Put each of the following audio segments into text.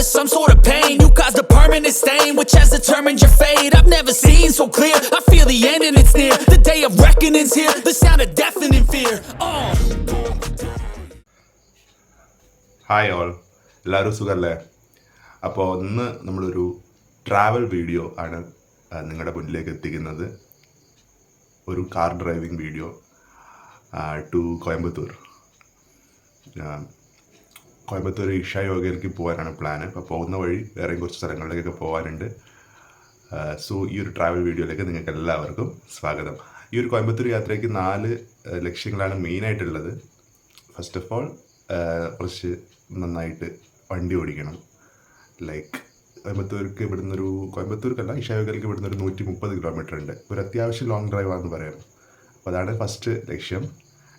some sort of pain. You caused a permanent stain, which has determined your fate. I've never seen so clear. I feel the end and it's near. The day of reckoning's here. The sound of deafening fear. Hi all, എല്ലാവരും സുഖമല്ലേ? അപ്പോൾ ഇന്ന് നമ്മളൊരു travel video ആണ് നിങ്ങളുടെ മുന്നിലേക്ക് എത്തിക്കുന്നത്. ഒരു car driving video to Coimbatore. Coimbatore Isha യോഗയിലേക്ക് പോകാനാണ് പ്ലാൻ. അപ്പോൾ പോകുന്ന വഴി വേറെയും കുറച്ച് സ്ഥലങ്ങളിലേക്കൊക്കെ പോകാനുണ്ട്. സോ ഈ ഒരു ട്രാവൽ വീഡിയോയിലേക്ക് നിങ്ങൾക്ക് എല്ലാവർക്കും സ്വാഗതം. ഈ ഒരു കോയമ്പത്തൂർ യാത്രയ്ക്ക് 4 ലക്ഷ്യങ്ങളാണ് മെയിനായിട്ടുള്ളത്. ഫസ്റ്റ് ഓഫ് ഓൾ കുറച്ച് നന്നായിട്ട് വണ്ടി ഓടിക്കണം. ലൈക്ക് കോയമ്പത്തൂർക്കല്ല, ഇഷ യോഗയിലേക്ക് ഇവിടുന്ന് ഒരു 130 കിലോമീറ്റർ ഉണ്ട്. ഒരു അത്യാവശ്യം ലോങ് ഡ്രൈവാണെന്ന് പറയാം. അപ്പോൾ അതാണ് ഫസ്റ്റ് ലക്ഷ്യം.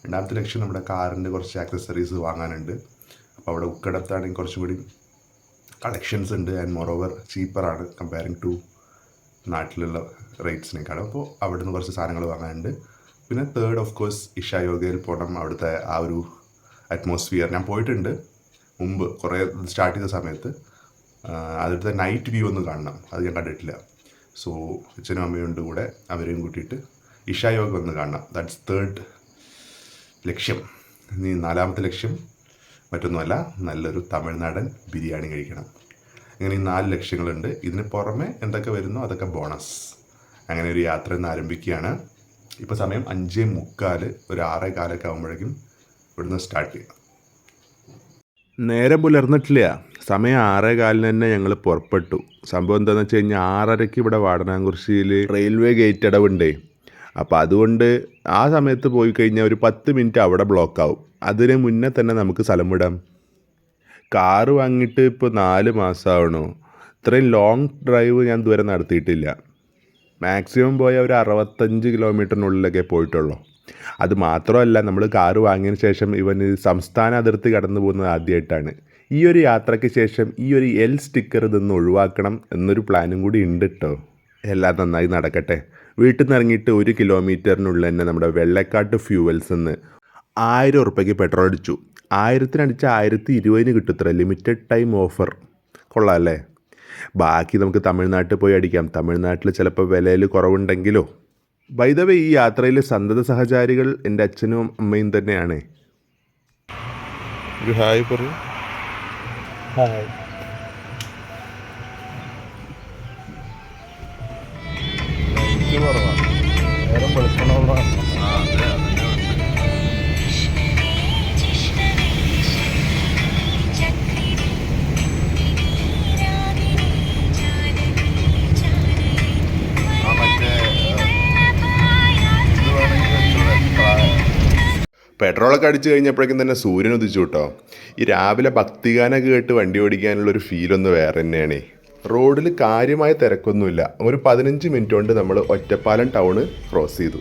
രണ്ടാമത്തെ ലക്ഷ്യം നമ്മുടെ കാറിൻ്റെ കുറച്ച് ആക്സസറീസ് വാങ്ങാനുണ്ട്. അപ്പോൾ അവിടെ ഉക്കടത്താണെങ്കിൽ കുറച്ചും കൂടി കളക്ഷൻസ് ഉണ്ട്. ആൻഡ് മോറോവർ ചീപ്പറാണ് കമ്പയറിങ് ടു നാട്ടിലുള്ള റേറ്റ്സിനേക്കാളും. അപ്പോൾ അവിടെ നിന്ന് കുറച്ച് സാധനങ്ങൾ വാങ്ങാനുണ്ട്. പിന്നെ തേർഡ് ഓഫ് കോഴ്സ് ഇഷ യോഗയിൽ പോകണം. അവിടുത്തെ ആ ഒരു അറ്റ്മോസ്ഫിയർ ഞാൻ പോയിട്ടുണ്ട് മുമ്പ്, കുറേ സ്റ്റാർട്ട് ചെയ്ത സമയത്ത്. അതിലത്തെ നൈറ്റ് വ്യൂ ഒന്ന് കാണണം, അത് ഞാൻ കണ്ടിട്ടില്ല. സോ അച്ഛനും അമ്മയുണ്ട് കൂടെ, അവരെയും കൂട്ടിയിട്ട് ഇഷ യോഗ ഒന്ന് കാണണം. ദാറ്റ്സ് തേർഡ് ലക്ഷ്യം. ഇനി 4ാമത്തെ ലക്ഷ്യം മറ്റൊന്നുമല്ല, നല്ലൊരു തമിഴ്നാടൻ ബിരിയാണി കഴിക്കണം. അങ്ങനെ ഈ 4 ലക്ഷ്യങ്ങളുണ്ട്. ഇതിന് പുറമെ എന്തൊക്കെ വരുന്നോ അതൊക്കെ ബോണസ്. അങ്ങനെ ഒരു യാത്ര ഇന്ന് ആരംഭിക്കുകയാണ്. ഇപ്പോൾ സമയം 5:45, ഒരു 6:15 ആകുമ്പോഴേക്കും ഇവിടുന്ന് സ്റ്റാർട്ട് ചെയ്യാം. നേരം പുലർന്നിട്ടില്ല. സമയം 6:15 തന്നെ ഞങ്ങൾ പുറപ്പെട്ടു. സംഭവം എന്താണെന്ന് വെച്ച് കഴിഞ്ഞാൽ 6:30 ഇവിടെ വാടനാംകുറിശ്ശിയിൽ റെയിൽവേ ഗേറ്റ് അടവുണ്ടേ. അപ്പോൾ അതുകൊണ്ട് ആ സമയത്ത് പോയി കഴിഞ്ഞാൽ ഒരു 10 മിനിറ്റ് അവിടെ ബ്ലോക്കാവും. അതിന് മുന്നേ തന്നെ നമുക്ക് സ്ഥലം വിടാം. കാറ് വാങ്ങിയിട്ട് ഇപ്പോൾ 4 മാസമാവണോ. ഇത്രയും ലോങ് ഡ്രൈവ് ഞാൻ ദൂരെ നടത്തിയിട്ടില്ല. മാക്സിമം പോയാൽ ഒരു 65 കിലോമീറ്ററിനുള്ളിലൊക്കെ പോയിട്ടുള്ളൂ. അത് മാത്രമല്ല, നമ്മൾ കാറ് വാങ്ങിയതിന് ശേഷം സംസ്ഥാന അതിർത്തി കടന്നു പോകുന്നത് ആദ്യമായിട്ടാണ്. ഈ ഒരു യാത്രയ്ക്ക് ശേഷം ഈ ഒരു L സ്റ്റിക്കർ ഇതൊന്ന് ഒഴിവാക്കണം എന്നൊരു പ്ലാനും കൂടി ഉണ്ട് കേട്ടോ. എല്ലാം നന്നായി നടക്കട്ടെ. വീട്ടിൽ നിന്ന് ഇറങ്ങിയിട്ട് 1 കിലോമീറ്ററിനുള്ളിൽ തന്നെ നമ്മുടെ വെള്ളക്കാട്ട് ഫ്യൂവൽസ് നിന്ന് 1000 ഉറുപ്പികയ്ക്ക് പെട്രോൾ അടിച്ചു. 1000-ന് അടിച്ചാൽ 1020 കിട്ടുത്ര. Limited time offer. കൊള്ളാം അല്ലേ? ബാക്കി നമുക്ക് തമിഴ്നാട്ടിൽ പോയി അടിക്കാം. തമിഴ്നാട്ടിൽ ചിലപ്പോൾ വിലയിൽ കുറവുണ്ടെങ്കിലോ. ബൈ ദ വേ, ഈ യാത്രയിൽ സന്തത സഹചാരികൾ എൻ്റെ അച്ഛനും അമ്മയും തന്നെയാണ്. ഒരു ഹായ് പറയൂ. ഹായ്. നേരം വെളുക്കണമുള്ള പെട്രോളൊക്കെ അടിച്ചു കഴിഞ്ഞപ്പോഴേക്കും തന്നെ സൂര്യൻ ഉദിച്ചു കേട്ടോ. ഈ രാവിലെ ഭക്തിഗാനൊക്കെ കേട്ട് വണ്ടി ഓടിക്കാനുള്ളൊരു ഫീലൊന്ന് വേറെ തന്നെയാണ്. റോഡിൽ കാര്യമായ തിരക്കൊന്നുമില്ല. ഒരു 15 മിനിറ്റ് കൊണ്ട് നമ്മൾ ഒറ്റപ്പാലം ടൗണ് ക്രോസ് ചെയ്തു.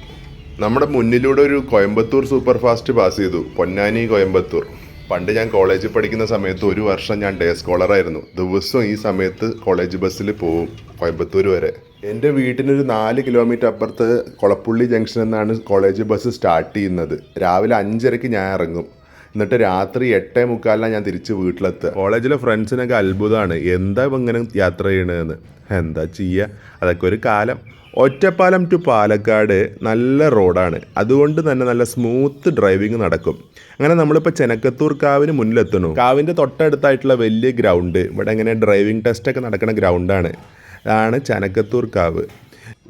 നമ്മുടെ മുന്നിലൂടെ ഒരു കോയമ്പത്തൂർ സൂപ്പർ ഫാസ്റ്റ് പാസ് ചെയ്തു. പൊന്നാനി കോയമ്പത്തൂർ. പണ്ട് ഞാൻ കോളേജിൽ പഠിക്കുന്ന സമയത്ത് 1 വർഷം ഞാൻ ഡേ സ്കോളറായിരുന്നു. ദിവസവും ഈ സമയത്ത് കോളേജ് ബസ്സിൽ പോവും കോയമ്പത്തൂർ വരെ. എൻ്റെ വീട്ടിനൊരു 4 കിലോമീറ്റർ അപ്പുറത്ത് കൊളപ്പുള്ളി ജംഗ്ഷൻ എന്നാണ് കോളേജ് ബസ് സ്റ്റാർട്ട് ചെയ്യുന്നത്. രാവിലെ 5:30 ഞാൻ ഇറങ്ങും. എന്നിട്ട് രാത്രി 8:45 ഞാൻ തിരിച്ച് വീട്ടിലെത്തുക. കോളേജിലെ ഫ്രണ്ട്സിനൊക്കെ അത്ഭുതമാണ്, എന്താ ഇങ്ങനെ യാത്ര ചെയ്യണതെന്ന്. എന്താ ചെയ്യുക, അതൊക്കെ ഒരു കാലം. ഒറ്റപ്പാലം ടു പാലക്കാട് നല്ല റോഡാണ്. അതുകൊണ്ട് തന്നെ നല്ല സ്മൂത്ത് ഡ്രൈവിങ് നടക്കും. അങ്ങനെ നമ്മളിപ്പോൾ ചെനക്കത്തൂർ കാവിന് മുന്നിലെത്തണു. കാവിൻ്റെ തൊട്ടടുത്തായിട്ടുള്ള വലിയ ഗ്രൗണ്ട്, ഇവിടെ ഇങ്ങനെ ഡ്രൈവിംഗ് ടെസ്റ്റൊക്കെ നടക്കുന്ന ഗ്രൗണ്ടാണ്. ഇതാണ് ചെനക്കത്തൂർ കാവ്.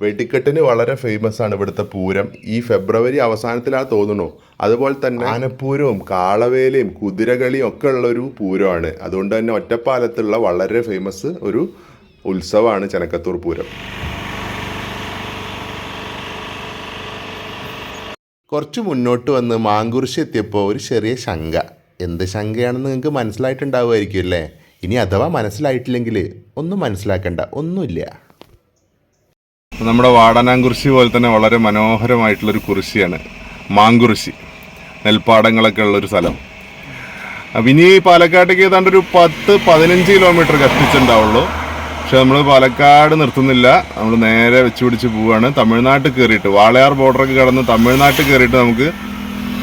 വെടിക്കെട്ടിന് വളരെ ഫേമസ് ആണ് ഇവിടുത്തെ പൂരം. ഈ ഫെബ്രുവരി അവസാനത്തിലാണ് തോന്നുന്നു. അതുപോലെ തന്നെ ആനപ്പൂരവും കാളവേലയും കുതിരകളിയും ഒക്കെ ഉള്ളൊരു പൂരമാണ്. അതുകൊണ്ട് തന്നെ ഒറ്റപ്പാലത്തുള്ള വളരെ ഫേമസ് ഒരു ഉത്സവമാണ് ചെനക്കത്തൂർ പൂരം. കുറച്ച് മുന്നോട്ട് വന്ന് മാങ്കുറിശ്ശി എത്തിയപ്പോൾ ഒരു ചെറിയ ശങ്ക. എന്ത് ശങ്കയാണെന്ന് നിങ്ങൾക്ക് മനസ്സിലായിട്ടുണ്ടാവുമായിരിക്കും അല്ലേ? ഇനി അഥവാ മനസ്സിലായിട്ടില്ലെങ്കിൽ ഒന്നും മനസ്സിലാക്കണ്ട, ഒന്നുമില്ല. നമ്മുടെ വാടനാംകുറിശ്ശി പോലെ തന്നെ വളരെ മനോഹരമായിട്ടുള്ളൊരു കുറിശ്ശിയാണ് മാങ്കുറിശ്ശി. നെൽപ്പാടങ്ങളൊക്കെ ഉള്ളൊരു സ്ഥലം. അപ്പം ഇനി പാലക്കാട്ടേക്ക് ഏതാണ്ട് ഒരു 10-15 കിലോമീറ്റർ കത്തിച്ചുണ്ടാവുള്ളൂ. പക്ഷെ നമ്മൾ പാലക്കാട് നിർത്തുന്നില്ല, നമ്മൾ നേരെ വെച്ച് പിടിച്ച് പോവുകയാണ്. തമിഴ്നാട്ടിൽ കയറിയിട്ട് വാളയാർ ബോർഡറൊക്കെ കടന്ന് തമിഴ്നാട്ടിൽ കയറിയിട്ട് നമുക്ക്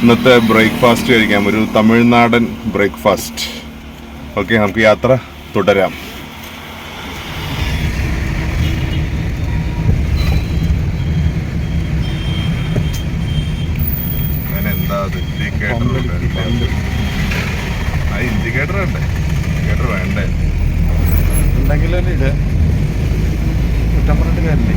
ഇന്നത്തെ ബ്രേക്ക്ഫാസ്റ്റ് കഴിക്കാം. ഒരു തമിഴ്നാടൻ ബ്രേക്ക്ഫാസ്റ്റ്. ഓക്കെ, നമുക്ക് യാത്ര തുടരാം. അങ്ങനെ എന്താ ഇൻഡിക്കേറ്റർ ഉണ്ട്, ഇൻഡിക്കേറ്റർ വേണ്ടേ ഉണ്ടെങ്കിലല്ലേ ഇത് കുറ്റം പറഞ്ഞിട്ട് കാര്യമില്ലേ.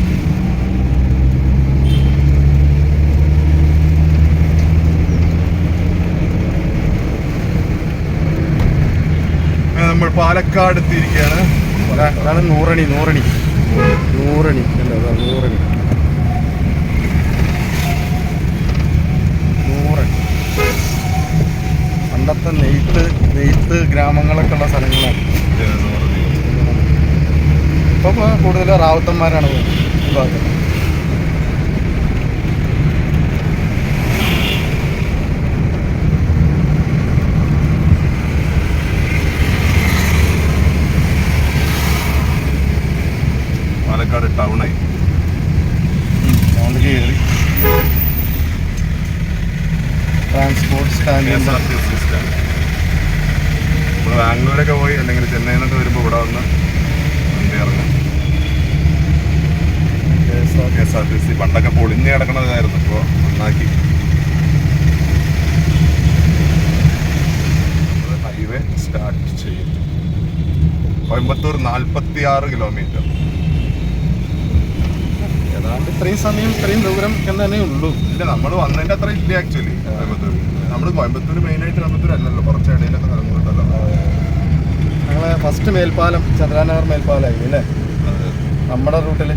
നമ്മൾ പാലക്കാട് എത്തിയിരിക്കുകയാണ്. അതാണ് നൂറണി അല്ല അതാ നൂറണി പണ്ടത്തെ നെയ്ത്ത് ഗ്രാമങ്ങളൊക്കെ ഉള്ള സ്ഥലങ്ങളാണ്. ഇപ്പം കൂടുതൽ റാവുത്തന്മാരാണ് ഈ ഭാഗത്ത്. പാലക്കാട് ടൗണായി ടൗണിൽ കയറി ട്രാൻസ്പോർട്ട് സ്റ്റാൻഡ്. നമ്മൾ ബാംഗ്ലൂരൊക്കെ പോയി അല്ലെങ്കിൽ ചെന്നൈയിൽ നിന്നൊക്കെ വരുമ്പോൾ ഇവിടെ വന്ന് വണ്ടി ഇറങ്ങും. KSRTC പണ്ടൊക്കെ പൊളിഞ്ഞ് കിടക്കണതായിരുന്നു, ഇപ്പോൾ നന്നാക്കി. ഹൈവേ സ്റ്റാർട്ട് ചെയ്യും. കോയമ്പത്തൂർ 46 കിലോമീറ്റർ. ഏതാണ്ട് ഇത്രയും ദൂരം തന്നെ ഉള്ളൂ. ഇല്ല, നമ്മൾ വന്നതിൻ്റെ അത്ര ഇല്ല ആക്ച്വലി. കോയമ്പത്തൂർ മെയിനായിട്ട് കോയമ്പത്തൂർ അല്ലല്ലോ, കുറച്ച് ഇടയിലൊക്കെ സ്ഥലങ്ങളുണ്ടല്ലോ. ഞങ്ങളെ ഫസ്റ്റ് മേൽപ്പാലം ചന്ദ്രാനഗർ മേൽപ്പാലമായി അല്ലേ നമ്മുടെ റൂട്ടിൽ.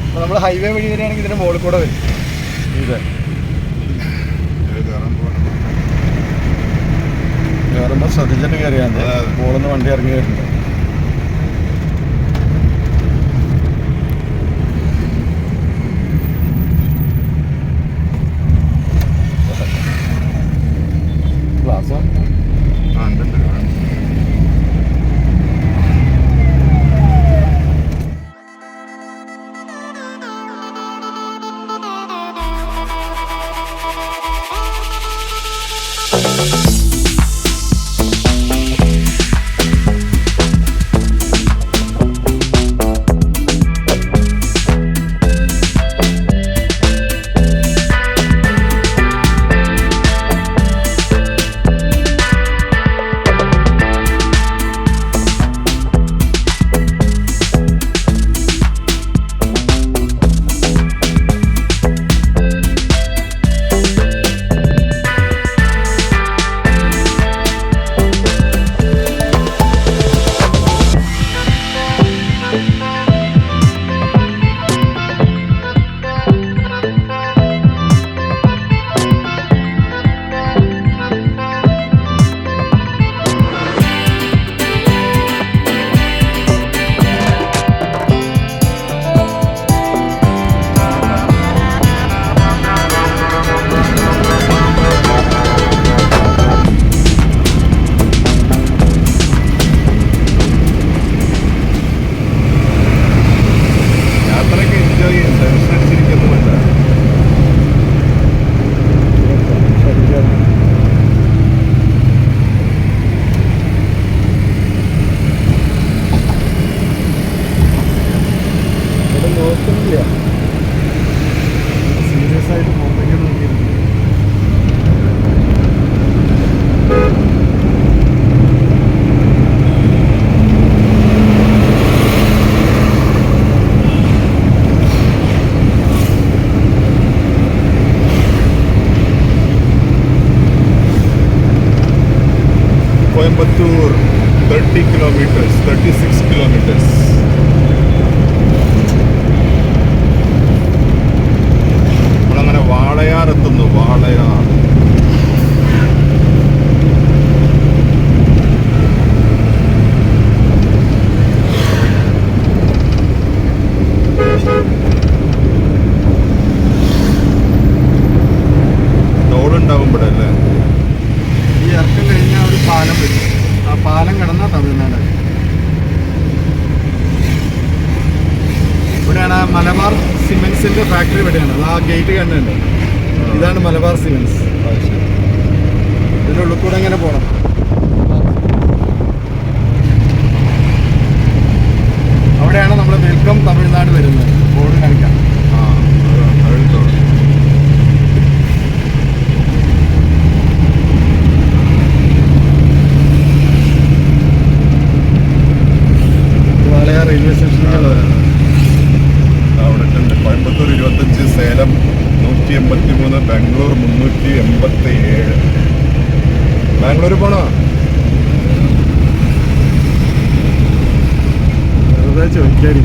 അപ്പോൾ നമ്മൾ ഹൈവേ വഴി വരികയാണെങ്കിൽ ഇതിൻ്റെ മുകളിൽ കൂടെ വരും. ഇത് കയറുമ്പോൾ ശ്രദ്ധിച്ചിട്ട് കയറിയാൽ മുകളിൽ നിന്ന് വണ്ടി ഇറങ്ങി വരുന്നുണ്ട്. ക്ലാസ് സീരിയസ് ആയിട്ട് പോകുമ്പോഴേക്കും നോക്കിയിരുന്നു. Coimbatore 30 kilometers, 36 kilometers. നമ്മളങ്ങനെ വാളയാർ എത്തുന്നു. വാളയാർ ടോളുണ്ടാവുമ്പോഴല്ലേ ഈ ഇറക്കം കഴിഞ്ഞാൽ ഒരു പാലം വരും. ആ പാലം കടന്നാൽ തമിഴ്നാട്. ഇവിടെയാണ് മലബാർ സിമെന്റ്സിന്റെ ഫാക്ടറി. ഇവിടെയാണ് അത്. ആ ഗേറ്റ് കണ്ടുണ്ട്. ഇതാണ് മലബാർ സിമെന്റ്സ്. ഇതിൻ്റെ ഉള്ളിൽ കൂടെ എങ്ങനെ പോകണം. ഇവിടെയാണ് നമ്മൾ വെൽക്കം തമിഴ്നാട് വരുന്നത്. ബോർഡ് കാണിക്കാം. വാളയാർ റെയിൽവേ സ്റ്റേഷനിലുള്ളത് അവിടെ ഉണ്ട്. കോയമ്പത്തൂർ 25, സേലം 183, ബാംഗ്ലൂർ 387. ബാംഗ്ലൂർ പോണോ? വെറുതെ ചോദിക്കാടി.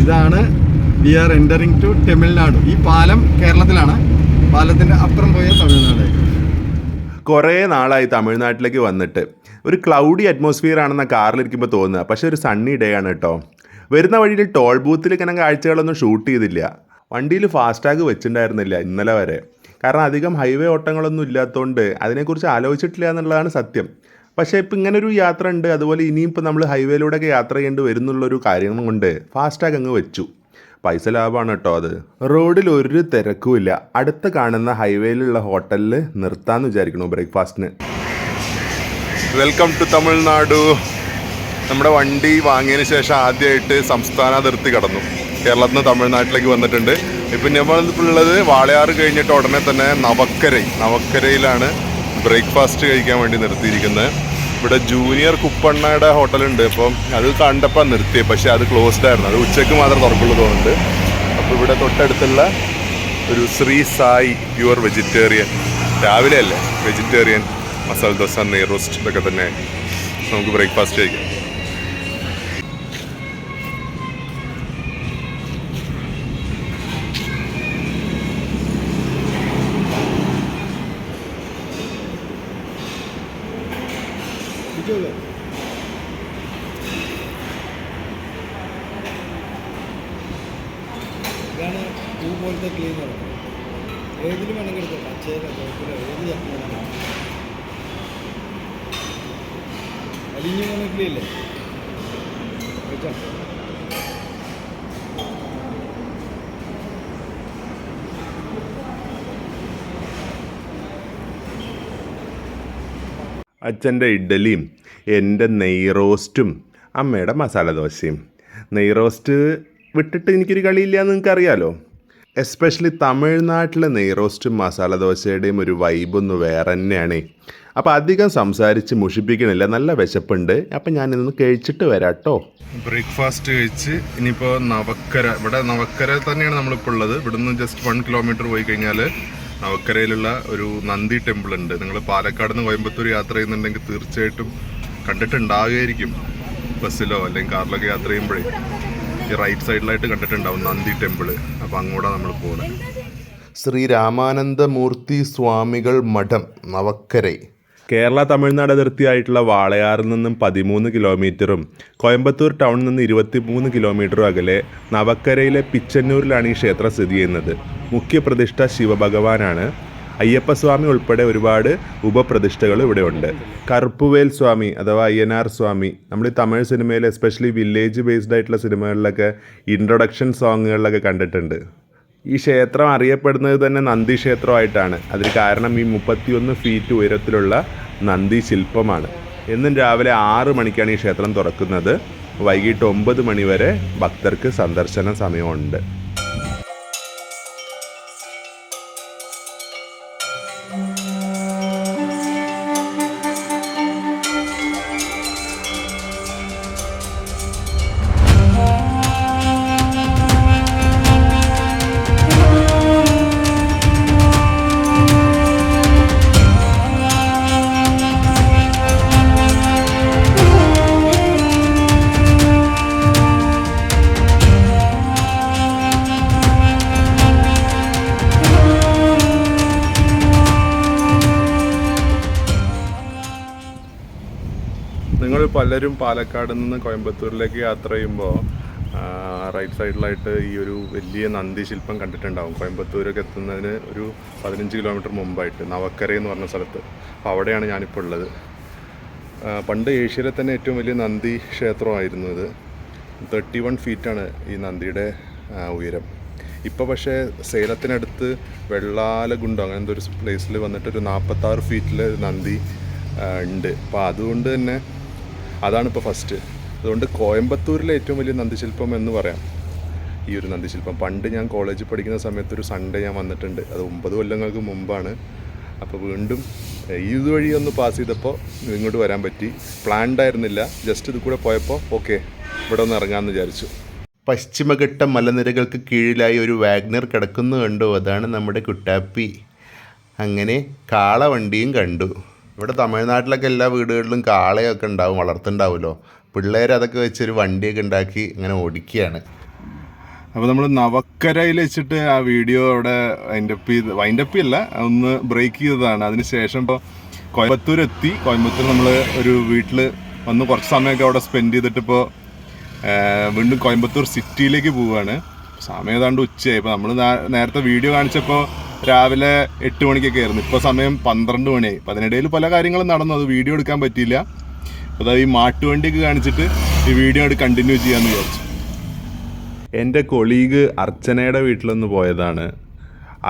ഇതാണ് we are entering to Tamil Nadu. ഈ പാലം കേരളത്തിലാണ്. പാലത്തിൻ്റെ അപ്പുറം പോയ തമിഴ്നാട്. കുറേ നാളായി തമിഴ്നാട്ടിലേക്ക് വന്നിട്ട്. ഒരു ക്ലൗഡി അറ്റ്മോസ്ഫിയർ ആണെന്ന കാറിലിരിക്കുമ്പോൾ തോന്നുക. പക്ഷേ ഒരു സണ്ണി ഡേ ആണ് കേട്ടോ. വരുന്ന വഴിയിൽ ടോൾ ബൂത്തിൽ ഇങ്ങനെ കാഴ്ചകളൊന്നും ഷൂട്ട് ചെയ്തില്ല. വണ്ടിയിൽ ഫാസ്ടാഗ് വെച്ചിട്ടുണ്ടായിരുന്നില്ല ഇന്നലെ വരെ. കാരണം അധികം ഹൈവേ ഓട്ടങ്ങളൊന്നും ഇല്ലാത്തതുകൊണ്ട് അതിനെക്കുറിച്ച് ആലോചിച്ചിട്ടില്ല എന്നുള്ളതാണ് സത്യം. പക്ഷേ ഇപ്പം ഇങ്ങനൊരു യാത്ര ഉണ്ട്, അതുപോലെ ഇനിയിപ്പോൾ നമ്മൾ ഹൈവേയിലൂടെയൊക്കെ യാത്ര ചെയ്യേണ്ടി വരുന്നുള്ളൊരു കാര്യം കൊണ്ട് ഫാസ്ടാഗ് അങ്ങ് വെച്ചു. പൈസ ലാഭമാണ് കേട്ടോ അത്. റോഡിൽ ഒരു തിരക്കുമില്ല. അടുത്ത് കാണുന്ന ഹൈവേയിലുള്ള ഹോട്ടലിൽ നിർത്താമെന്ന് വിചാരിക്കണു ബ്രേക്ക്ഫാസ്റ്റിന്. Welcome to Tamil Nadu. നമ്മുടെ വണ്ടി വാങ്ങിയതിന് ശേഷം ആദ്യമായിട്ട് സംസ്ഥാന അതിർത്തി കടന്നു. കേരളത്തിൽ നിന്ന് തമിഴ്നാട്ടിലേക്ക് വന്നിട്ടുണ്ട്. ഇപ്പം നമ്മളുള്ളത് വാളയാർ കഴിഞ്ഞിട്ട് ഉടനെ തന്നെ നവക്കരയിലാണ് ബ്രേക്ക്ഫാസ്റ്റ് കഴിക്കാൻ വേണ്ടി നിർത്തിയിരിക്കുന്നത്. ഇവിടെ ജൂനിയർ കുപ്പണ്ണയുടെ ഹോട്ടലുണ്ട്. അപ്പം അത് കണ്ടപ്പോൾ നിർത്തിയത്. പക്ഷേ അത് ക്ലോസ്ഡ് ആയിരുന്നു. അത് ഉച്ചയ്ക്ക് മാത്രം തുറക്കുള്ളൂ തോന്നുന്നുണ്ട്. അപ്പോൾ ഇവിടെ തൊട്ടടുത്തുള്ള ഒരു ശ്രീ സായി പ്യുവർ വെജിറ്റേറിയൻ, രാവിലെ അല്ലേ വെജിറ്റേറിയൻ മസാല ദോശ, നെയ് റോസ്റ്റ് ഇതൊക്കെ തന്നെ നമുക്ക് ബ്രേക്ക്ഫാസ്റ്റ് കഴിക്കാം. ഇതാണ് പൂ പോലത്തെ ക്ലീനർ. ഏതിലും വേണമെങ്കിൽ എടുക്കാം. പച്ചയിലോ ചോപ്പിലോ ഏത് ചട്ടിയിലാണ്. അലിഞ്ഞു പോകുന്ന ക്ലീല്ലേ വെച്ചോ. അച്ഛൻ്റെ ഇഡ്ഡലിയും എൻ്റെ നെയ് റോസ്റ്റും അമ്മയുടെ മസാല ദോശയും. നെയ് റോസ്റ്റ് വിട്ടിട്ട് എനിക്കൊരു കളിയില്ല എന്ന് നിങ്ങൾക്കറിയാലോ. എസ്പെഷ്യലി തമിഴ്നാട്ടിലെ നെയ് റോസ്റ്റും മസാല ദോശയുടെയും ഒരു വൈബൊന്ന് വേറെ തന്നെയാണ്. അപ്പോൾ അധികം സംസാരിച്ച് മുഷിപ്പിക്കണില്ല. നല്ല വിശപ്പുണ്ട്. അപ്പം ഞാനിന്ന് കഴിച്ചിട്ട് വരാം കേട്ടോ. ബ്രേക്ക്ഫാസ്റ്റ് കഴിച്ച് ഇനിയിപ്പോൾ ഇവിടെ നവക്കര തന്നെയാണ് നമ്മളിപ്പോൾ ഉള്ളത്. ഇവിടുന്ന് ജസ്റ്റ് 1 കിലോമീറ്റർ പോയി കഴിഞ്ഞാൽ നവക്കരയിലുള്ള ഒരു നന്ദി ടെമ്പിൾ ഉണ്ട്. നിങ്ങൾ പാലക്കാട് നിന്ന് കോയമ്പത്തൂർ യാത്ര ചെയ്യുന്നുണ്ടെങ്കിൽ തീർച്ചയായിട്ടും കണ്ടിട്ടുണ്ടാവുകയായിരിക്കും. ബസ്സിലോ അല്ലെങ്കിൽ കാറിലൊക്കെ യാത്ര ചെയ്യുമ്പോഴേ ഈ റൈറ്റ് സൈഡിലായിട്ട് കണ്ടിട്ടുണ്ടാവും നന്ദി ടെമ്പിൾ. അപ്പോൾ അങ്ങോട്ടാണ് നമ്മൾ പോകുന്നത്. ശ്രീ രാമാനന്ദമൂർത്തി സ്വാമികൾ മഠം, നവക്കരൈ. കേരള തമിഴ്നാട് അതിർത്തിയായിട്ടുള്ള വാളയാറിൽ നിന്നും 13 കിലോമീറ്ററും കോയമ്പത്തൂർ ടൗണിൽ നിന്ന് 23 കിലോമീറ്ററും അകലെ നവക്കരയിലെ പിച്ചന്നൂരിലാണ് ഈ ക്ഷേത്രം സ്ഥിതി ചെയ്യുന്നത്. മുഖ്യപ്രതിഷ്ഠ ശിവഭഗവാനാണ്. അയ്യപ്പസ്വാമി ഉൾപ്പെടെ ഒരുപാട് ഉപപ്രതിഷ്ഠകൾ ഇവിടെ ഉണ്ട്. കറുപ്പുവേൽ സ്വാമി അഥവാ അയ്യനാർ സ്വാമി നമ്മൾ ഈ തമിഴ് സിനിമയിൽ എസ്പെഷ്യലി വില്ലേജ് ബേസ്ഡ് ആയിട്ടുള്ള സിനിമകളിലൊക്കെ ഇൻട്രൊഡക്ഷൻ സോങ്ങുകളിലൊക്കെ കണ്ടിട്ടുണ്ട്. ഈ ക്ഷേത്രം അറിയപ്പെടുന്നത് തന്നെ നന്ദി ക്ഷേത്രമായിട്ടാണ്. അതിന് കാരണം ഈ 31 ഫീറ്റ് ഉയരത്തിലുള്ള നന്ദി ശില്പമാണ്. എന്നും രാവിലെ 6 മണിക്കാണ് ഈ ക്ഷേത്രം തുറക്കുന്നത്. വൈകിട്ട് 9 മണി വരെ ഭക്തർക്ക് സന്ദർശന സമയമുണ്ട്. നിങ്ങൾ പലരും പാലക്കാട് നിന്ന് കോയമ്പത്തൂരിലേക്ക് യാത്ര ചെയ്യുമ്പോൾ റൈറ്റ് സൈഡിലായിട്ട് ഈ ഒരു വലിയ നന്ദി ശില്പം കണ്ടിട്ടുണ്ടാവും. കോയമ്പത്തൂരൊക്കെ എത്തുന്നതിന് ഒരു 15 കിലോമീറ്റർ മുമ്പായിട്ട് നവക്കര എന്ന് പറഞ്ഞ സ്ഥലത്ത്. അപ്പോൾ അവിടെയാണ് ഞാനിപ്പോൾ ഉള്ളത്. പണ്ട് ഏഷ്യയിലെ തന്നെ ഏറ്റവും വലിയ നന്ദി ക്ഷേത്രമായിരുന്നു ഇത്. 31 ഫീറ്റാണ് ഈ നന്ദിയുടെ ഉയരം. ഇപ്പോൾ പക്ഷേ സേലത്തിനടുത്ത് വെള്ളാലഗുണ്ടോ അങ്ങനത്തെ ഒരു പ്ലേസിൽ വന്നിട്ടൊരു 46 ഫീറ്റിൽ നന്ദി ഉണ്ട്. അപ്പോൾ അതുകൊണ്ട് തന്നെ അതാണിപ്പോൾ ഫസ്റ്റ്. അതുകൊണ്ട് കോയമ്പത്തൂരിലെ ഏറ്റവും വലിയ നന്ദിശില്പം എന്ന് പറയാം ഈ ഒരു നന്ദിശില്പം. പണ്ട് ഞാൻ കോളേജിൽ പഠിക്കുന്ന സമയത്ത് ഒരു സൺഡേ ഞാൻ വന്നിട്ടുണ്ട്, അത് 9 കൊല്ലങ്ങൾക്ക് മുമ്പാണ്. അപ്പോൾ വീണ്ടും ഇതുവഴി ഒന്ന് പാസ് ചെയ്തപ്പോൾ ഇങ്ങോട്ട് വരാൻ പറ്റി. പ്ലാൻഡ് ആയിരുന്നില്ല, ജസ്റ്റ് ഇത് കൂടെ പോയപ്പോൾ ഓക്കെ ഇവിടെ ഒന്ന് ഇറങ്ങാമെന്ന് വിചാരിച്ചു. പശ്ചിമഘട്ട മലനിരകൾക്ക് കീഴിലായി ഒരു വാഗ്നർ കിടക്കുന്നു കണ്ടു, അതാണ് നമ്മുടെ കുട്ടാപ്പി. അങ്ങനെ കാളവണ്ടിയും കണ്ടു. ഇവിടെ തമിഴ്നാട്ടിലൊക്കെ എല്ലാ വീടുകളിലും കാളയൊക്കെ ഉണ്ടാവും, വളർത്തുണ്ടാവുമല്ലോ. പിള്ളേർ അതൊക്കെ വെച്ചൊരു വണ്ടിയൊക്കെ ഉണ്ടാക്കി അങ്ങനെ ഓടിക്കുകയാണ്. അപ്പോൾ നമ്മൾ നവക്കരയിൽ വെച്ചിട്ട് ആ വീഡിയോ അവിടെ വൈൻഡപ്പ് അല്ല, ഒന്ന് ബ്രേക്ക് ചെയ്തതാണ്. അതിനുശേഷം ഇപ്പോൾ കോയമ്പത്തൂർ എത്തി. കോയമ്പത്തൂർ നമ്മൾ ഒരു വീട്ടിൽ വന്ന് കുറച്ച് സമയമൊക്കെ അവിടെ സ്പെൻഡ് ചെയ്തിട്ട് ഇപ്പോൾ വീണ്ടും കോയമ്പത്തൂർ സിറ്റിയിലേക്ക് പോവുകയാണ്. സമയം ഏതാണ്ട് ഉച്ചയായി. ഇപ്പോൾ നമ്മൾ നേരത്തെ വീഡിയോ കാണിച്ചപ്പോൾ രാവിലെ 8 മണിക്കൊക്കെ ആയിരുന്നു. ഇപ്പോൾ സമയം 12 മണിയായി. അപ്പോൾ അതിനിടയിൽ പല കാര്യങ്ങളും നടന്നു, അത് വീഡിയോ എടുക്കാൻ പറ്റിയില്ല. അതായത് ഈ മാട്ടുവണ്ടിയൊക്കെ കാണിച്ചിട്ട് ഈ വീഡിയോ ആയിട്ട് കണ്ടിന്യൂ ചെയ്യാമെന്ന് വിചാരിച്ചു. എൻ്റെ കൊളീഗ് അർച്ചനയുടെ വീട്ടിലൊന്ന് പോയതാണ്.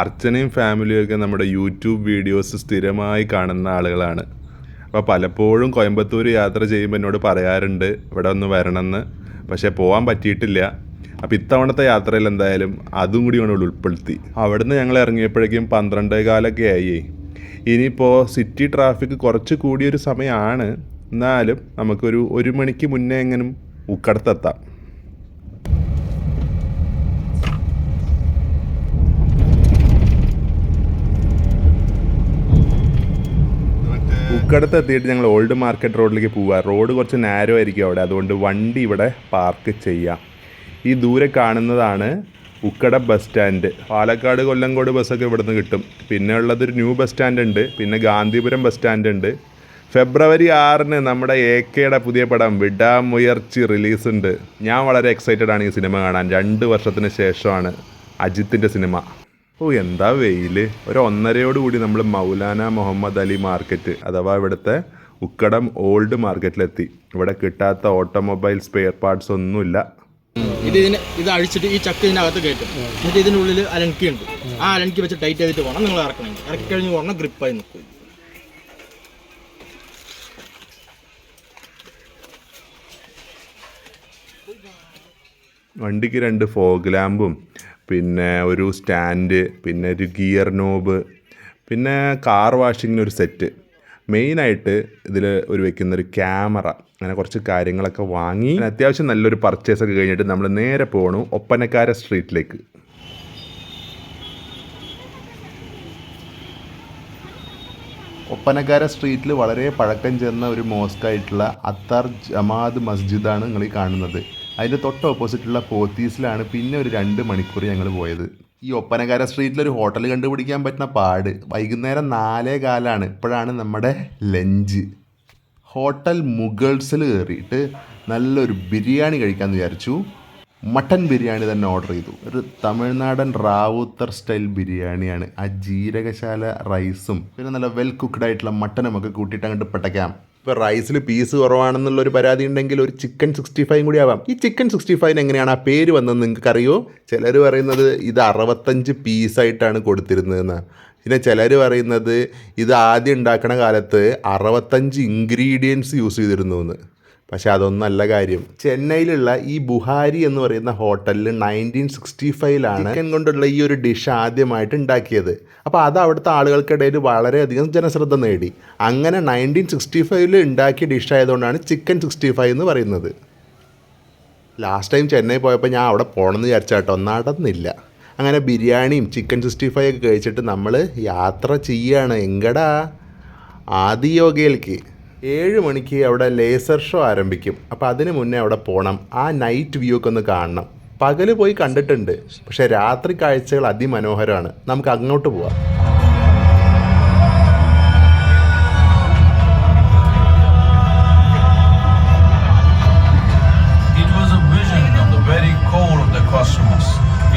അർച്ചനയും ഫാമിലിയൊക്കെ നമ്മുടെ യൂട്യൂബ് വീഡിയോസ് സ്ഥിരമായി കാണുന്ന ആളുകളാണ്. അപ്പോൾ പലപ്പോഴും കോയമ്പത്തൂർ യാത്ര ചെയ്യുമ്പോൾ എന്നോട് പറയാറുണ്ട് ഇവിടെ ഒന്ന് വരണമെന്ന്. പക്ഷേ പോകാൻ പറ്റിയിട്ടില്ല. അപ്പോൾ ഇത്തവണത്തെ യാത്രയിൽ എന്തായാലും അതും കൂടി കൊണ്ട് ഉൾപ്പെടുത്തി. അവിടുന്ന് ഞങ്ങൾ ഇറങ്ങിയപ്പോഴേക്കും 12:15 ആയി. ഇനിയിപ്പോൾ സിറ്റി ട്രാഫിക് കുറച്ച് കൂടിയൊരു സമയമാണ്, എന്നാലും നമുക്കൊരു 1 മണിക്ക് മുന്നേ എങ്ങനും ഉക്കടത്തെത്താം. ഉക്കടത്തെത്തിയിട്ട് ഞങ്ങൾ ഓൾഡ് മാർക്കറ്റ് റോഡിലേക്ക് പോവുക. റോഡ് കുറച്ച് നാരോ ആയിരിക്കും അവിടെ, അതുകൊണ്ട് വണ്ടി ഇവിടെ പാർക്ക് ചെയ്യാം. ഈ ദൂരെ കാണുന്നതാണ് ഉക്കട ബസ് സ്റ്റാൻഡ്. പാലക്കാട് കൊല്ലങ്കോട് ബസ്സൊക്കെ ഇവിടുന്ന് കിട്ടും. പിന്നെ ഉള്ളതൊരു ന്യൂ ബസ് സ്റ്റാൻഡ് ഉണ്ട്, പിന്നെ ഗാന്ധിപുരം ബസ് സ്റ്റാൻഡ് ഉണ്ട്. ഫെബ്രുവരി 6 നമ്മുടെ AK-യുടെ പുതിയ പടം വിടാമുയർച്ചി റിലീസുണ്ട്. ഞാൻ വളരെ എക്സൈറ്റഡ് ആണ് ഈ സിനിമ കാണാൻ. 2 വർഷത്തിന് ശേഷമാണ് അജിത്തിൻ്റെ സിനിമ. ഓ എന്താ വെയിൽ. ഒരു 1:30 നമ്മൾ മൗലാന മുഹമ്മദ് അലി മാർക്കറ്റ് അഥവാ ഇവിടുത്തെ ഉക്കടം ഓൾഡ് മാർക്കറ്റിലെത്തി. ഇവിടെ കിട്ടാത്ത ഓട്ടോമൊബൈൽ സ്പെയർ പാർട്സ് ഒന്നുമില്ല. ഇത് അഴിച്ചിട്ട് ഈ ചക്ക് ഇതിനകത്ത് കയറ്റും. എന്നിട്ട് ഇതിനുള്ളിൽ അലൻക്കിയുണ്ട്. ആ അലൻക്കി വെച്ച് ടൈറ്റ് ചെയ്തിട്ട് പോകണം നിങ്ങൾ ഇറക്കണം. ഇറക്കി കഴിഞ്ഞ് പോകണം, ഗ്രിപ്പായി നിൽക്കും. വണ്ടിക്ക് 2 ഫോഗ് ലാമ്പും പിന്നെ ഒരു സ്റ്റാൻഡ്, പിന്നെ ഒരു ഗിയർ നോബ്, പിന്നെ കാർ വാഷിങ്ങിനൊരു സെറ്റ്. മെയിനായിട്ട് ഇതിൽ വെക്കുന്നൊരു ക്യാമറ, അങ്ങനെ കുറച്ച് കാര്യങ്ങളൊക്കെ വാങ്ങി അത്യാവശ്യം നല്ലൊരു പർച്ചേസൊക്കെ കഴിഞ്ഞിട്ട് നമ്മൾ നേരെ പോകണു ഒപ്പനക്കാര സ്ട്രീറ്റിലേക്ക്. ഒപ്പനക്കാര സ്ട്രീറ്റിൽ വളരെ പഴക്കം ചെന്ന ഒരു മോസ്കായിട്ടുള്ള അത്താർ ജമാഅത്ത് മസ്ജിദാണ് നിങ്ങൾ ഈ കാണുന്നത്. അതിൻ്റെ തൊട്ട് ഓപ്പോസിറ്റുള്ള പോത്തീസിലാണ് പിന്നെ ഒരു 2 മണിക്കൂർ ഞങ്ങൾ പോയത്. ഈ ഒപ്പനക്കാര സ്ട്രീറ്റിലൊരു ഹോട്ടൽ കണ്ടുപിടിക്കാൻ പറ്റുന്ന പാട്. വൈകുന്നേരം 4:15 ഇപ്പോഴാണ് നമ്മുടെ ലഞ്ച്. ഹോട്ടൽ മുഗൾസിൽ കയറിയിട്ട് നല്ലൊരു ബിരിയാണി കഴിക്കാമെന്ന് വിചാരിച്ചു. മട്ടൻ ബിരിയാണി തന്നെ ഓർഡർ ചെയ്തു. ഒരു തമിഴ്നാടൻ റാവുത്തർ സ്റ്റൈൽ ബിരിയാണിയാണ്. ആ ജീരകശാല റൈസും പിന്നെ നല്ല വെൽ കുക്ക്ഡ് ആയിട്ടുള്ള മട്ടനും ഒക്കെ കൂട്ടിയിട്ട് അങ്ങോട്ട് പട്ടയ്ക്കാം. ഇപ്പോൾ റൈസിൽ പീസ് കുറവാണെന്നുള്ളൊരു പരാതി ഉണ്ടെങ്കിൽ ഒരു ചിക്കൻ 65 കൂടി ആവാം. ഈ ചിക്കൻ 65 എങ്ങനെയാണ് ആ പേര് വന്നതെന്ന് നിങ്ങൾക്ക് അറിയോ? ചിലർ പറയുന്നത് ഇത് 65 പീസായിട്ടാണ് കൊടുത്തിരുന്നതെന്ന്. പിന്നെ ചിലർ പറയുന്നത് ഇത് ആദ്യം ഉണ്ടാക്കണ കാലത്ത് 65 ഇൻഗ്രീഡിയൻസ് യൂസ് ചെയ്തിരുന്നു എന്ന്. പക്ഷേ അതൊന്നല്ല കാര്യം. ചെന്നൈയിലുള്ള ഈ ബുഹാരി എന്ന് പറയുന്ന ഹോട്ടലിൽ 1965 ചിക്കൻ കൊണ്ടുള്ള ഈ ഒരു ഡിഷ് ആദ്യമായിട്ട് ഉണ്ടാക്കിയത്. അപ്പോൾ അത് അവിടുത്തെ ആളുകൾക്കിടയിൽ വളരെയധികം ജനശ്രദ്ധ നേടി. അങ്ങനെ 1965 ഉണ്ടാക്കിയ ഡിഷ് ആയതുകൊണ്ടാണ് ചിക്കൻ 65 എന്ന് പറയുന്നത്. ലാസ്റ്റ് ടൈം ചെന്നൈ പോയപ്പോൾ ഞാൻ അവിടെ പോകണമെന്ന് വിചാരിച്ചാട്ടോ, നടന്നില്ല. അങ്ങനെ ബിരിയാണിയും ചിക്കൻ 65 ഒക്കെ കഴിച്ചിട്ട് നമ്മൾ യാത്ര ചെയ്യുകയാണ്. എങ്കടാ ആദിയോഗയിലേക്ക്. 7 മണിക്ക് അവിടെ ലേസർ ഷോ ആരംഭിക്കും. അപ്പോൾ അതിന് മുന്നേ അവിടെ പോകണം. ആ നൈറ്റ് വ്യൂ ഒക്കെ ഒന്ന് കാണണം. പകൽ പോയി കണ്ടിട്ടുണ്ട്, പക്ഷേ രാത്രി കാഴ്ചകൾ അതിമനോഹരമാണ്. നമുക്ക് അങ്ങോട്ട് പോവാം. It was a vision of the very core of the cosmos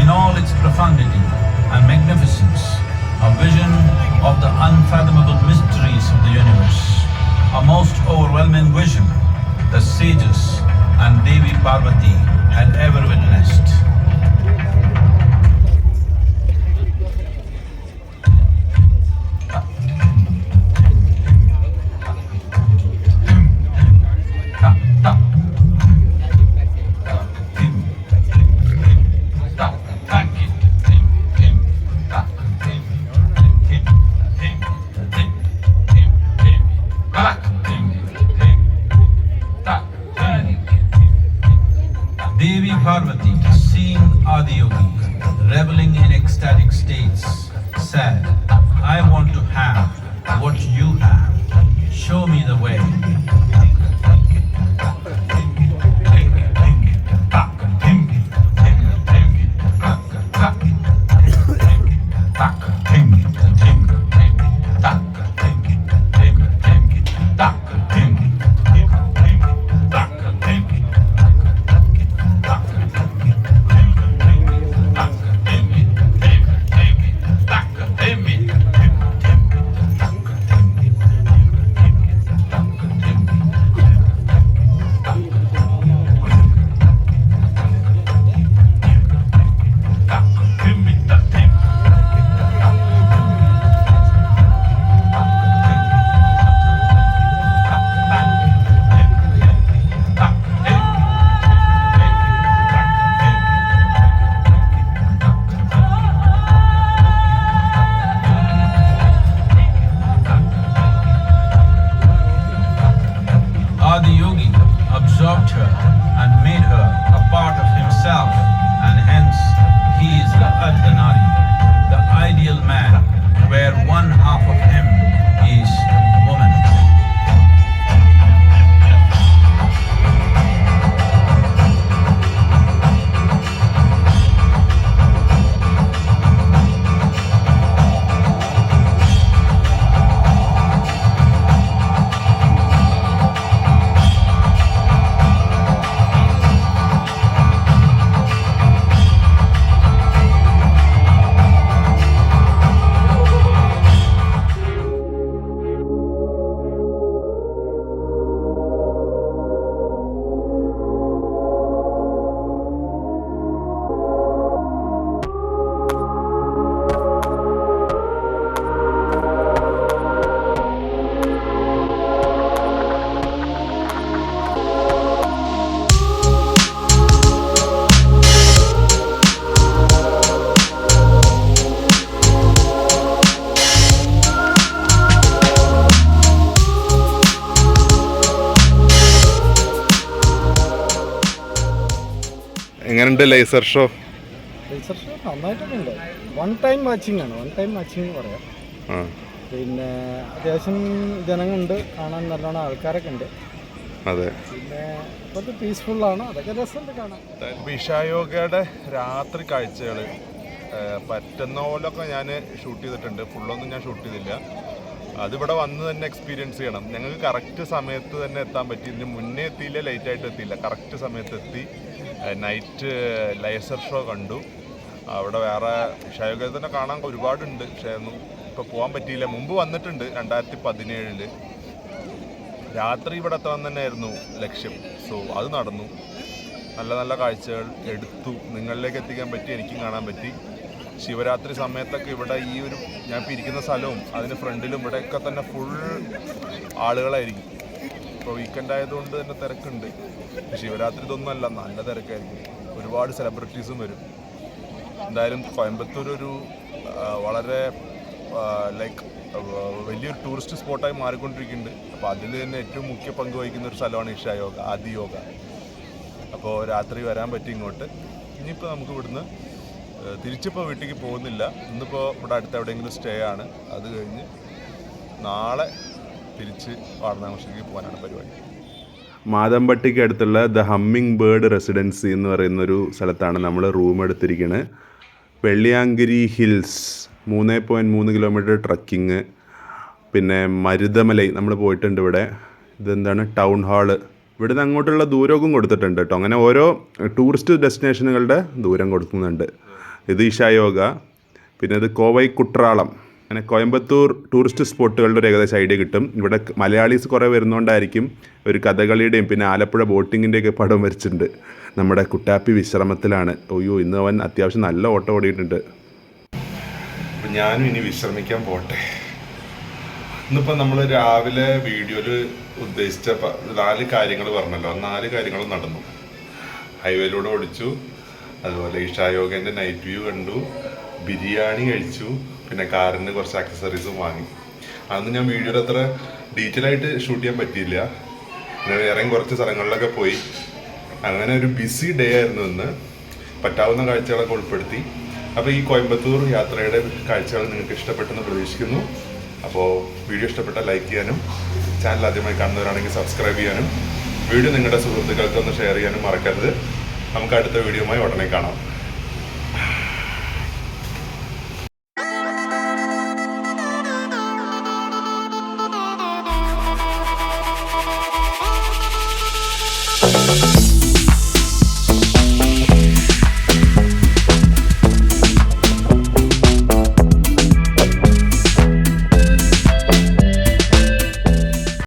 in all its profundity and magnificence, a vision of the unfathomable mysteries of the universe. A most overwhelming vision the sages and Devi Parvati had ever witnessed. in ecstatic states, said, I want to have what you have. Show me the way. Adiyogi absorbed her and made her a part of himself, and hence he is the Ardhanari, the ideal man, where one half of him is woman. എങ്ങനെയുണ്ട് laser show? Laser show നന്നായിട്ടുണ്ട്. One time watching ആണ്, one time watching എന്ന് പറയാം. പിന്നെ അത്യാവശ്യം ജനങ്ങളുണ്ട്, കാണാൻ നല്ലോണം ആൾക്കാരൊക്കെ ഉണ്ട്. അതെ, പിന്നെ കുറച്ച് പീസ്ഫുള്ളാണ്, അതൊക്കെ രസമുണ്ട് കാണാൻ. ഇഷായോഗയുടെ രാത്രി കാഴ്ചകൾ പറ്റുന്ന പോലൊക്കെ ഞാൻ ഷൂട്ട് ചെയ്തിട്ടുണ്ട്. ഫുള്ളൊന്നും ഞാൻ ഷൂട്ട് ചെയ്തില്ല. അതിവിടെ വന്ന് തന്നെ എക്സ്പീരിയൻസ് ചെയ്യണം. ഞങ്ങൾക്ക് കറക്റ്റ് സമയത്ത് തന്നെ എത്താൻ പറ്റി. ഇതിന് മുന്നേ എത്തിയില്ല, ലേറ്റായിട്ട് എത്തിയില്ല, കറക്റ്റ് സമയത്ത് എത്തി. നൈറ്റ് ലേസർ ഷോ കണ്ടു. അവിടെ വേറെ ഇഷായോഗ തന്നെ കാണാൻ ഒരുപാടുണ്ട്, പക്ഷേ ഒന്നും ഇപ്പോൾ പോകാൻ പറ്റിയില്ല. മുമ്പ് വന്നിട്ടുണ്ട് 2017. രാത്രി ഇവിടെ എത്താൻ തന്നെയായിരുന്നു ലക്ഷ്യം. സോ അത് നടന്നു. നല്ല നല്ല കാഴ്ചകൾ എടുത്തു, നിങ്ങളിലേക്ക് എത്തിക്കാൻ പറ്റി, എനിക്കും കാണാൻ പറ്റി. ശിവരാത്രി സമയത്തൊക്കെ ഇവിടെ ഈ ഒരു ഞാൻ ഇപ്പോൾ ഇരിക്കുന്ന സ്ഥലവും അതിന് ഫ്രണ്ടിലും ഇവിടെയൊക്കെ തന്നെ ഫുൾ ആളുകളായിരിക്കും. ഇപ്പോൾ വീക്കെൻഡ് ആയതുകൊണ്ട് തന്നെ തിരക്കുണ്ട്. ശിവരാത്രി ഇതൊന്നുമല്ല, നല്ല തിരക്കായിരിക്കും. ഒരുപാട് സെലിബ്രിറ്റീസും വരും. എന്തായാലും കോയമ്പത്തൂർ ഒരു വളരെ ലൈക്ക് വലിയൊരു ടൂറിസ്റ്റ് സ്പോട്ടായി മാറിക്കൊണ്ടിരിക്കുന്നുണ്ട്. അപ്പോൾ അതിൽ തന്നെ ഏറ്റവും മുഖ്യ പങ്ക് വഹിക്കുന്ന ഒരു സ്ഥലമാണ് ഇഷായോഗ, ആദിയോഗ. അപ്പോൾ രാത്രി വരാൻ പറ്റി ഇങ്ങോട്ട്. ഇനിയിപ്പോൾ നമുക്ക് ഇവിടുന്ന് തിരിച്ചിപ്പോൾ വീട്ടിലേക്ക് പോകുന്നില്ല. ഇന്നിപ്പോൾ ഇവിടെ അടുത്ത് എവിടെയെങ്കിലും സ്റ്റേ ആണ്. അത് കഴിഞ്ഞ് നാളെ തിരിച്ച് വാരണാസിയിലേക്ക് പോകാനാണ് പരിപാടി. മാതമ്പട്ടിക്ക് അടുത്തുള്ള ദ ഹമ്മിങ് ബേർഡ് റെസിഡൻസി എന്ന് പറയുന്നൊരു സ്ഥലത്താണ് നമ്മൾ റൂം എടുത്തിരിക്കുന്നത്. Velliangiri hills 3.3 kilometre trekking. പിന്നെ മരുതമലൈ നമ്മൾ പോയിട്ടുണ്ട്. ഇവിടെ ഇതെന്താണ് ടൗൺ ഹാള്. ഇവിടുന്ന് അങ്ങോട്ടുള്ള ദൂരവും കൊടുത്തിട്ടുണ്ട് കേട്ടോ. അങ്ങനെ ഓരോ ടൂറിസ്റ്റ് ഡെസ്റ്റിനേഷനുകളുടെ ദൂരം കൊടുക്കുന്നുണ്ട്. ഇത് ഇഷായോഗ. പിന്നെ ഇത് കോവൈ കുട്രാളം. അങ്ങനെ കോയമ്പത്തൂർ ടൂറിസ്റ്റ് സ്പോട്ടുകളുടെ ഒരു ഏകദേശം ഐഡിയ കിട്ടും. ഇവിടെ മലയാളീസ് കുറേ വരുന്നതുകൊണ്ടായിരിക്കും ഒരു കഥകളിയുടെയും പിന്നെ ആലപ്പുഴ ബോട്ടിങ്ങിൻ്റെയൊക്കെ പടം വരച്ചിട്ടുണ്ട്. നമ്മുടെ കുട്ടാപ്പി വിശ്രമത്തിലാണ്. അയ്യോ, ഇന്ന് അവൻ അത്യാവശ്യം നല്ല ഓട്ടം ഓടിയിട്ടുണ്ട്. അപ്പം ഞാനും ഇനി വിശ്രമിക്കാൻ പോട്ടെ. ഇന്നിപ്പോൾ നമ്മൾ രാവിലെ വീഡിയോയിൽ ഉദ്ദേശിച്ച 4 കാര്യങ്ങൾ പറഞ്ഞല്ലോ. 4 കാര്യങ്ങളും നടന്നു. ഹൈവേയിലൂടെ ഓടിച്ചു, അതുപോലെ ഇഷായോഗേൻ്റെ നൈറ്റ് വ്യൂ കണ്ടു, ബിരിയാണി കഴിച്ചു, പിന്നെ കാറിന് കുറച്ച് ആക്സസറീസും വാങ്ങി. അന്ന് ഞാൻ വീഡിയോയിൽ അത്ര ഡീറ്റെയിൽ ആയിട്ട് ഷൂട്ട് ചെയ്യാൻ പറ്റിയില്ല. പിന്നെ വേറെയും കുറച്ച് സ്ഥലങ്ങളിലൊക്കെ പോയി. അങ്ങനെ ഒരു ബിസി ഡേ ആയിരുന്നു ഇന്ന്. പറ്റാവുന്ന കാഴ്ചകളൊക്കെ ഉൾപ്പെടുത്തി. അപ്പോൾ ഈ കോയമ്പത്തൂർ യാത്രയുടെ കാഴ്ചകൾ നിങ്ങൾക്ക് ഇഷ്ടപ്പെട്ടെന്ന് പ്രതീക്ഷിക്കുന്നു. അപ്പോൾ വീഡിയോ ഇഷ്ടപ്പെട്ടാൽ ലൈക്ക് ചെയ്യാനും ചാനൽ ആദ്യമായി കാണുന്നവരാണെങ്കിൽ സബ്സ്ക്രൈബ് ചെയ്യാനും വീഡിയോ നിങ്ങളുടെ സുഹൃത്തുക്കൾക്ക് ഒന്ന് ഷെയർ ചെയ്യാനും മറക്കരുത്. നമുക്ക് അടുത്ത വീഡിയോയുമായി ഉടനെ കാണാം.